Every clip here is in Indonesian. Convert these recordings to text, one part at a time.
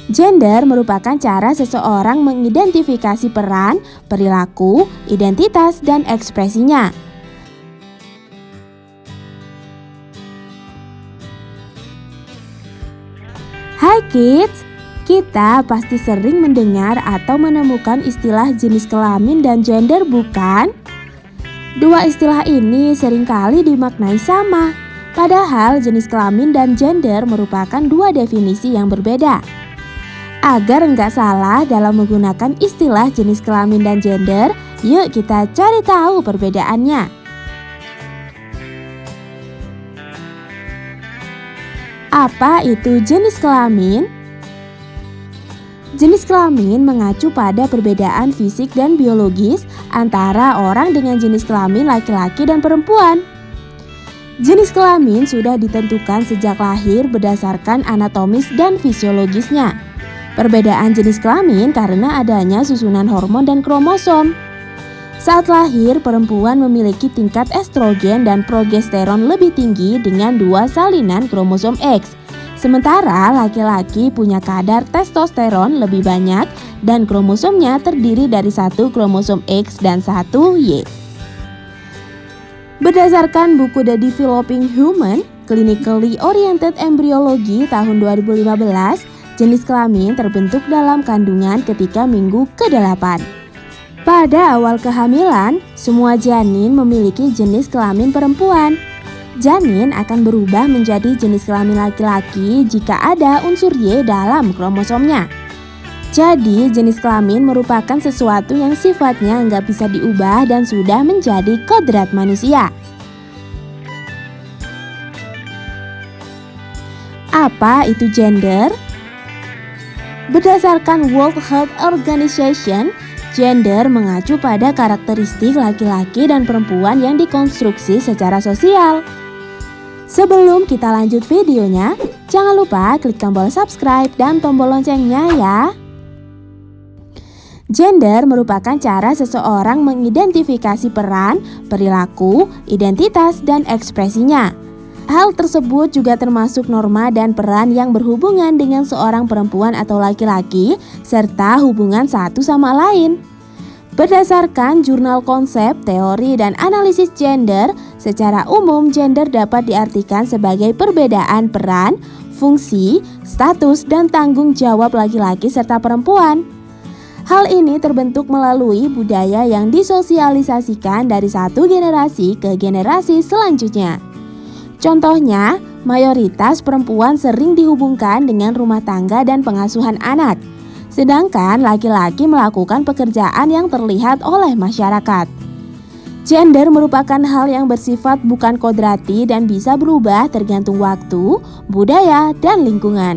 Gender merupakan cara seseorang mengidentifikasi peran, perilaku, identitas, dan ekspresinya. Hai kids, kita pasti sering mendengar atau menemukan istilah jenis kelamin dan gender, bukan? Dua istilah ini seringkali dimaknai sama, padahal jenis kelamin dan gender merupakan dua definisi yang berbeda. Agar nggak salah dalam menggunakan istilah jenis kelamin dan gender, yuk kita cari tahu perbedaannya. Apa itu jenis kelamin? Jenis kelamin mengacu pada perbedaan fisik dan biologis antara orang dengan jenis kelamin laki-laki dan perempuan. Jenis kelamin sudah ditentukan sejak lahir berdasarkan anatomis dan fisiologisnya. Perbedaan jenis kelamin karena adanya susunan hormon dan kromosom. Saat lahir, perempuan memiliki tingkat estrogen dan progesteron lebih tinggi dengan 2 salinan kromosom X. Sementara laki-laki punya kadar testosteron lebih banyak dan kromosomnya terdiri dari 1 kromosom X dan 1 Y. Berdasarkan buku The Developing Human, Clinically Oriented Embryology tahun 2015, jenis kelamin terbentuk dalam kandungan ketika minggu ke-8. Pada awal kehamilan, semua janin memiliki jenis kelamin perempuan. Janin akan berubah menjadi jenis kelamin laki-laki jika ada unsur Y dalam kromosomnya. Jadi, jenis kelamin merupakan sesuatu yang sifatnya nggak bisa diubah dan sudah menjadi kodrat manusia. Apa itu gender? Berdasarkan World Health Organization, gender mengacu pada karakteristik laki-laki dan perempuan yang dikonstruksi secara sosial. Sebelum kita lanjut videonya, jangan lupa klik tombol subscribe dan tombol loncengnya ya. Gender merupakan cara seseorang mengidentifikasi peran, perilaku, identitas, dan ekspresinya. Hal tersebut juga termasuk norma dan peran yang berhubungan dengan seorang perempuan atau laki-laki, serta hubungan satu sama lain. Berdasarkan jurnal konsep, teori, dan analisis gender, secara umum gender dapat diartikan sebagai perbedaan peran, fungsi, status, dan tanggung jawab laki-laki serta perempuan. Hal ini terbentuk melalui budaya yang disosialisasikan dari satu generasi ke generasi selanjutnya. Contohnya, mayoritas perempuan sering dihubungkan dengan rumah tangga dan pengasuhan anak, sedangkan laki-laki melakukan pekerjaan yang terlihat oleh masyarakat. Gender merupakan hal yang bersifat bukan kodrati dan bisa berubah tergantung waktu, budaya, dan lingkungan.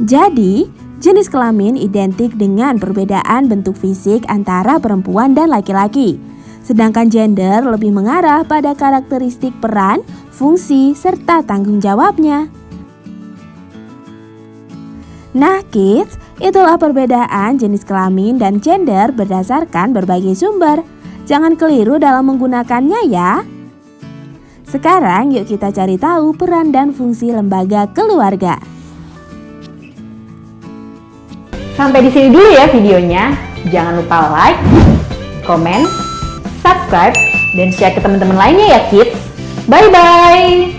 Jadi, jenis kelamin identik dengan perbedaan bentuk fisik antara perempuan dan laki-laki. Sedangkan gender lebih mengarah pada karakteristik peran, fungsi, serta tanggung jawabnya. Nah kids, itulah perbedaan jenis kelamin dan gender berdasarkan berbagai sumber. Jangan keliru dalam menggunakannya ya. Sekarang yuk kita cari tahu peran dan fungsi lembaga keluarga. Sampai di sini dulu ya videonya. Jangan lupa like, komen, subscribe, dan share ke teman-teman lainnya ya kids. Bye-bye!